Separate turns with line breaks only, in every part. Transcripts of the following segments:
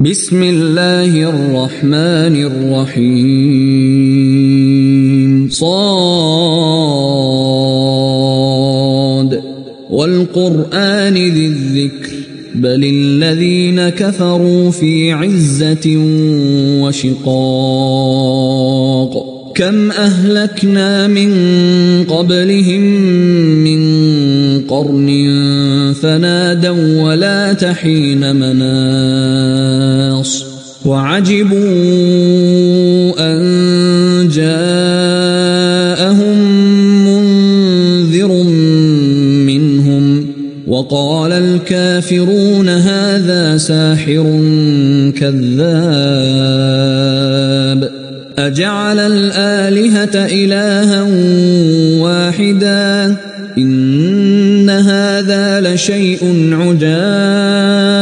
بسم الله الرحمن الرحيم صاد والقرآن ذي الذكر بل الذين كفروا في عزة وشقاق كم أهلكنا من قبلهم من قرن فنادوا ولا تحين مناص وعجبوا أن جاءهم منذر منهم وقال الكافرون هذا ساحر كذاب أجعل الآلهة إلها واحدا إن هذا لشيء عجاب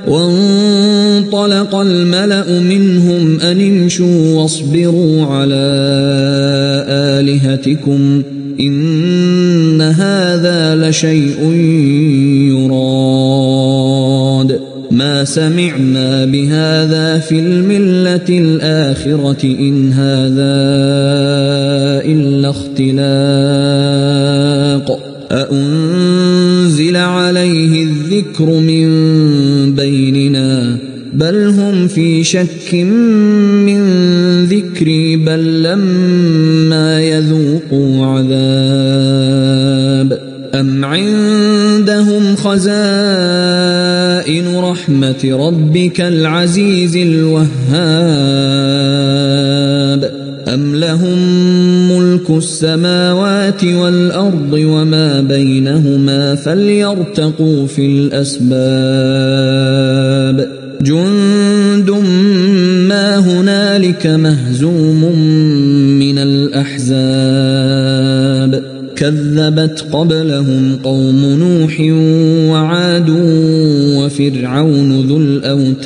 وانطلق الملأ منهم أن امشوا واصبروا على آلهتكم إن هذا لشيء يراد ما سمعنا بهذا في الملة الآخرة إن هذا إلا اختلاق أأنزل عليه الذكر من بيننا بل هم في شك من ذكري بل لما يذوقوا عذاب أم عندهم خزائن رحمة ربك العزيز الوهاب أم لهم ملك السماوات والأرض وما بينهما فليرتقوا في الأسباب جند ما هنالك مهزوم من الأحزاب كذبت قبلهم قوم نوح وعاد وفرعون ذو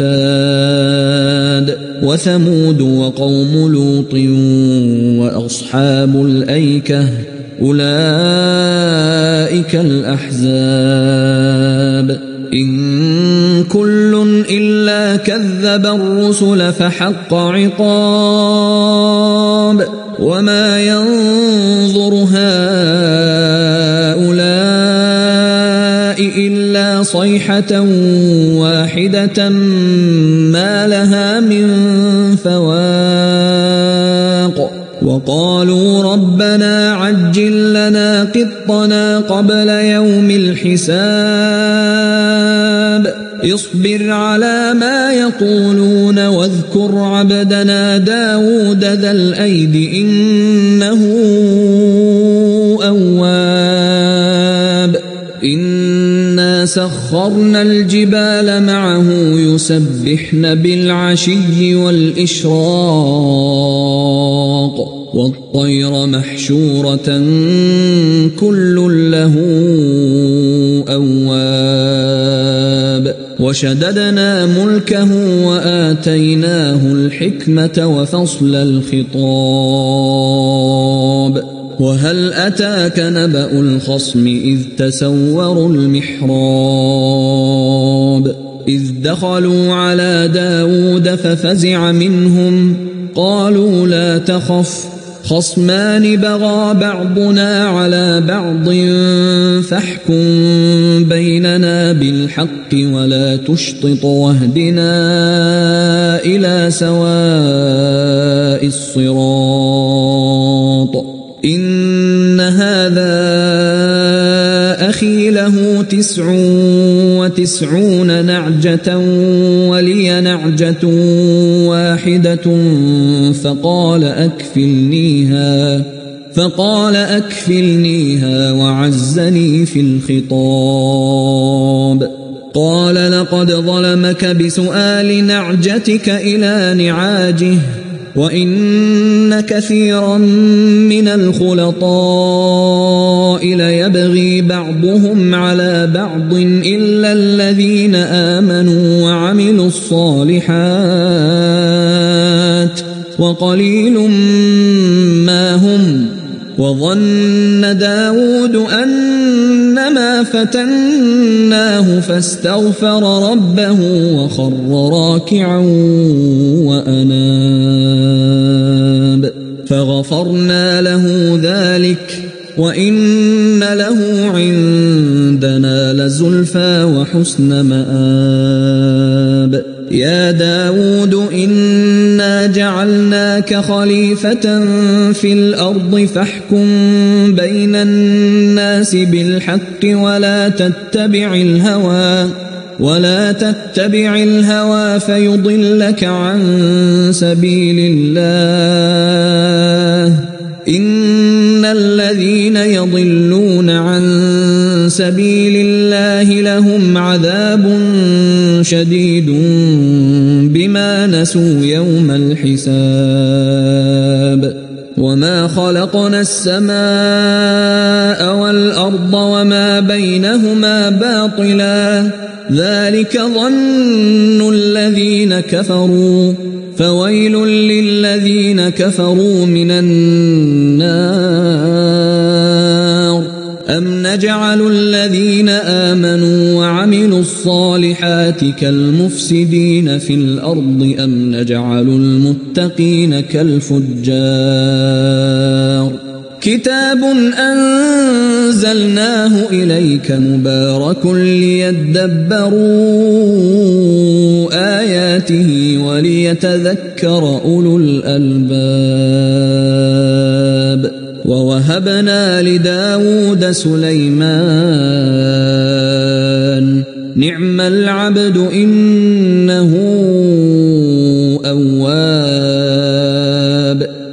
الأوتاد وثمود وقوم لوط وأصحاب الأيكة أولئك الأحزاب إن كل إلا كذب الرسل فحق عقاب وما ينظر هؤلاء إلا صيحة واحدة ما لها من فواق وقالوا ربنا عجل لنا قطنا قبل يوم الحساب اصبر على ما يقولون واذكر عبدنا داود ذا الأيد إنه أواب إنا سخرنا الجبال معه يسبحن بالعشي والإشراق والطير محشورة كل له أواب وشددنا ملكه وآتيناه الحكمة وفصل الخطاب وهل أتاك نبأ الخصم إذ تسوروا المحراب إذ دخلوا على داود ففزع منهم قالوا لا تخف خصمان بغى بعضنا على بعض فاحكم بيننا بالحق ولا تشطط واهدنا إلى سواء الصراط إن هذا أخي له 99 نعجة ولي نعجة واحدة فقال أكفلنيها وعزني في الخطاب قال لقد ظلمك بسؤال نعجتك إلى نعاجه وإن كثيرا من الخلطاء ليبغي بعضهم على بعض إلا الذين آمنوا وعملوا الصالحات وقليل ما هم وظن داود أنما فتناه فاستغفر ربه وخر راكعا وأناب فغفرنا له ذلك وإن له عندنا لزلفى وحسن مآب يا داود إنا جعلناك خليفة في الأرض فاحكم بين الناس بالحق ولا تتبع الهوى فيضلك عن سبيل الله إن الذين يضلون عن سبيل الله لهم عذاب شديد بما نسوا يوم الحساب وما خلقنا السماء والأرض وما بينهما باطلا ذلك ظن الذين كفروا فويل للذين كفروا من النار أم نجعل الذين آمنوا وعملوا الصالحات كالمفسدين في الأرض أم نجعل المتقين كالفجار كتاب أنزلناه إليك مبارك ليدبروا آياته وليتذكر أولو الألباب ووهبنا لداود سليمان نعم العبد إنه أواب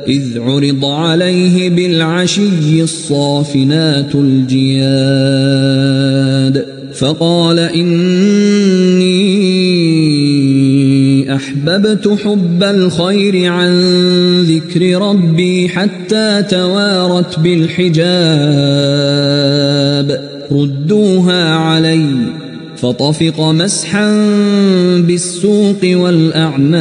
إذ عرض عليه بالعشي الصافنات الجياد فقال إني أحببت حب الخير عن ذكر ربي حتى توارت بالحجاب ردوها علي فطفق مسحا بالسوق والأعناق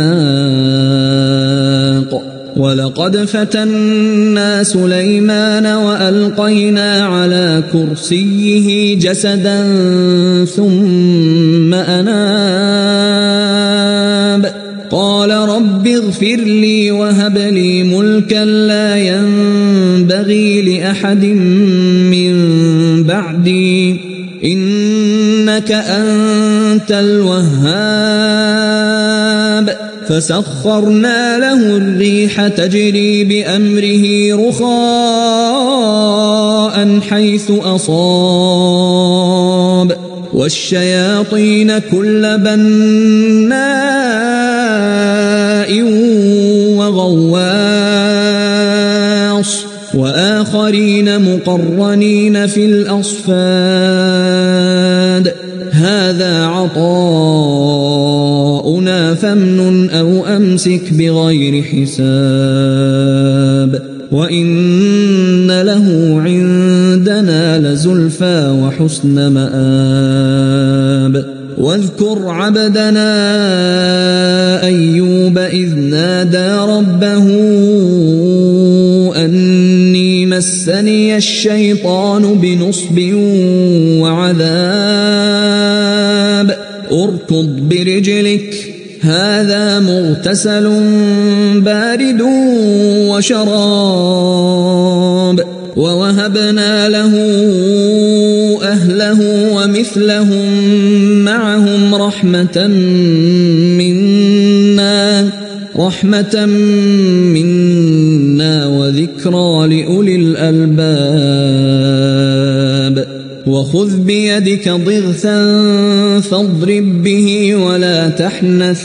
ولقد فتنا سليمان وألقينا على كرسيه جسدا ثم أناب قال رب اغفر لي وهب لي ملكا لا ينبغي لأحد من بعدي إنك أنت الوهاب فسخرنا له الريح تجري بأمره رخاء حيث أصاب والشياطين كل بناء وغواص وآخرين مقرنين في الأصفاد هذا عطاؤنا فامنن أو أمسك بغير حساب وإن له عندنا لزلفى وحسن مآب واذكر عبدنا أيوب إذ نادى ربه أني مسني الشيطان بنصب وعذاب اركض برجلك هذا مغتسل بارد وشراب ووهبنا له أهله ومثلهم معهم رحمة منا وذكرى لأولي الألباب وخذ بيدك ضغثا فاضرب به ولا تحنث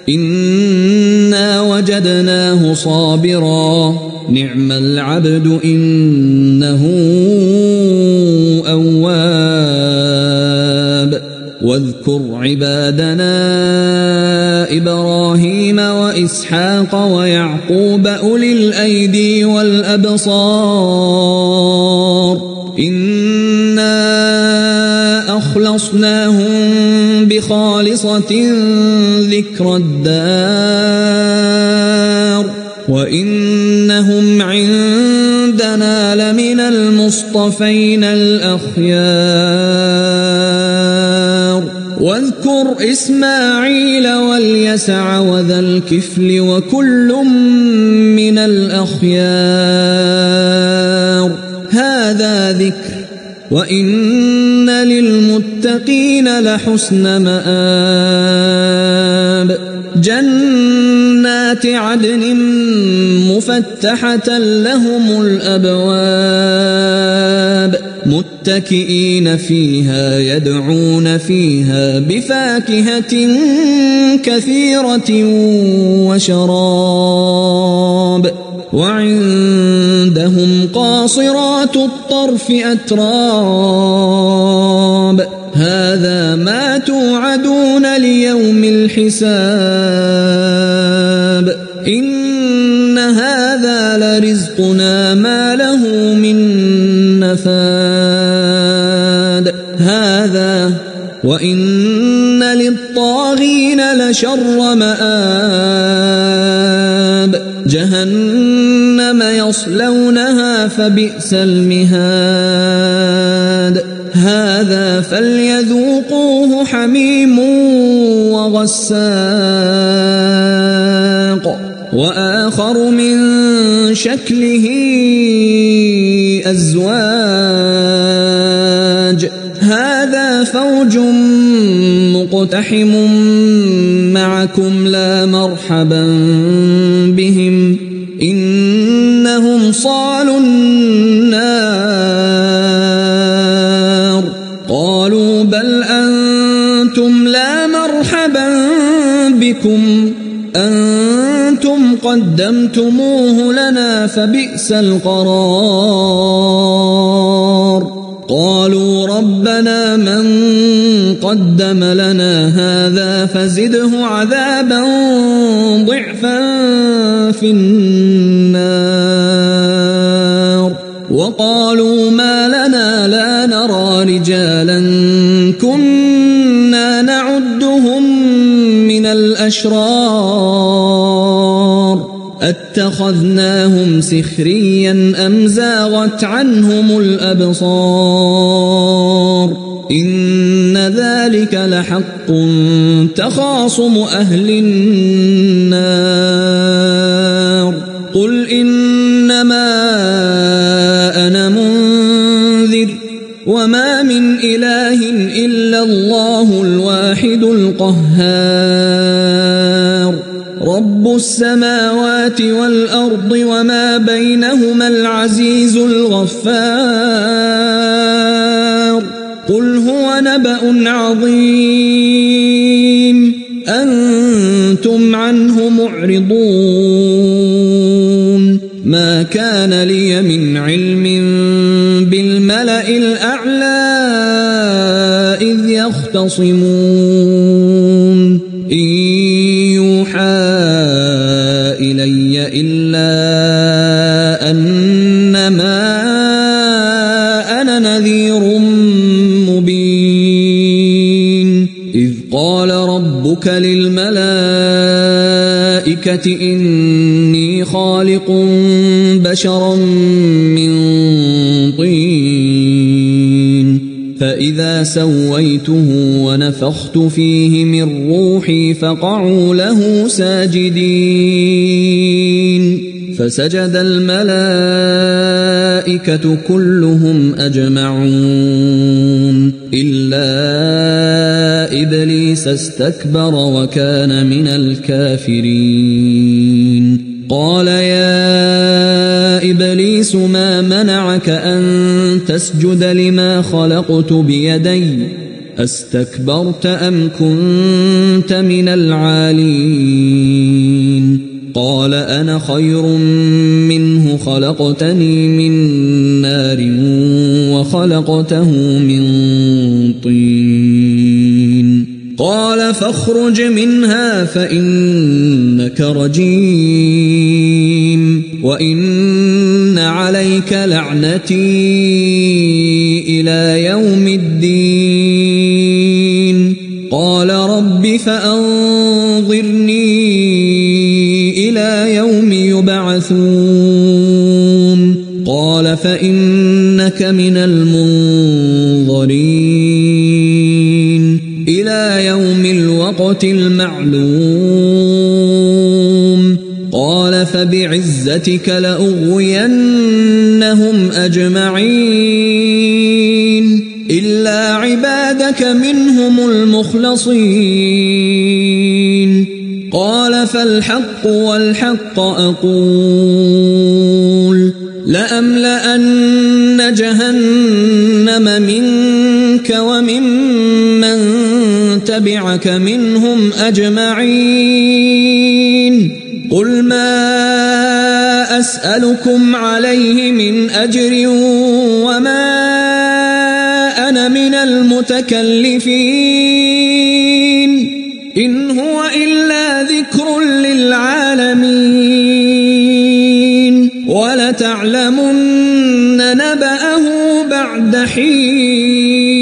إنا وجدناه صابرا نعم العبد إنه أواب واذكر عبادنا إبراهيم وإسحاق ويعقوب أولي الأيدي والأبصار إنا أخلصناهم بخالصة ذكر الدار وإنهم عندنا لمن المرسلين المصطفين الأخيار واذكر إسماعيل واليسع وذا الكفل وكل من الأخيار هذا ذكر وإن للمتقين لحسن مآب جنات عدن مفتحة لهم الأبواب متكئين فيها يدعون فيها بفاكهة كثيرة وشراب وعندهم قاصرات الطرف أتراب هذا ما توعدون ليوم الحساب إن هذا لرزقنا ما له من نفاد هذا وإن للطاغين لشر مآب جهنم يصلونها فبئس المهاد هذا فليذوقوه حميم وغساق وآخر من شكله أزواج هذا فوج مقتحم معكم لا مرحبا بهم إنهم صالوا النار قالوا بل أنتم لا مرحبا بكم أنتم قدمتموه لنا فبئس القرار قالوا ربنا من قدم لنا هذا فزده عذابا ضعفا في النار وقالوا ما لنا لا نرى رجالا كنا نعدهم من الأشرار أتخذناهم سخريا أم زاغت عنهم الأبصار إن ذلك لحق تخاصم أهل النار قل إنما أنا منذر وما من إله إلا الله الواحد القهار رب السماوات والأرض وما بينهما العزيز الغفار قل هو نبأ عظيم أنتم عنه معرضون ما كان لي من علم بالملأ الأعلى إذ يختصمون إن يوحى إلي إلا أنما أنا نذير مبين إذ قال ربك للملائكة إني خالق بشرا من طين فإذا سويته ونفخت فيه من روحي فقعوا له ساجدين فسجد الملائكة كلهم أجمعون إلا إبليس استكبر وكان من الكافرين قال يا إبليس ما منعك أن تسجد لما خلقت بيدي أستكبرت أم كنت من العالين قال أنا خير منه خلقتني من نار وخلقته من طين قال فاخرج منها فإنك رجيم وإن عليك لعنتي إلى يوم الدين قال رب فأنظرني إلى يوم يبعثون قال فإنك إنك من المنظرين إلى يوم الوقت المعلوم قال فبعزتك لأغوينهم أجمعين إلا عبادك منهم المخلصين قال فالحق والحق أقول لأملأن جهنم منك وممن تبعك منهم أجمعين قل ما أسألكم عليه من أجر وما أنا من المتكلفين إن هو إلا ذكر للعالمين ولتعلمن نبأه بعد حين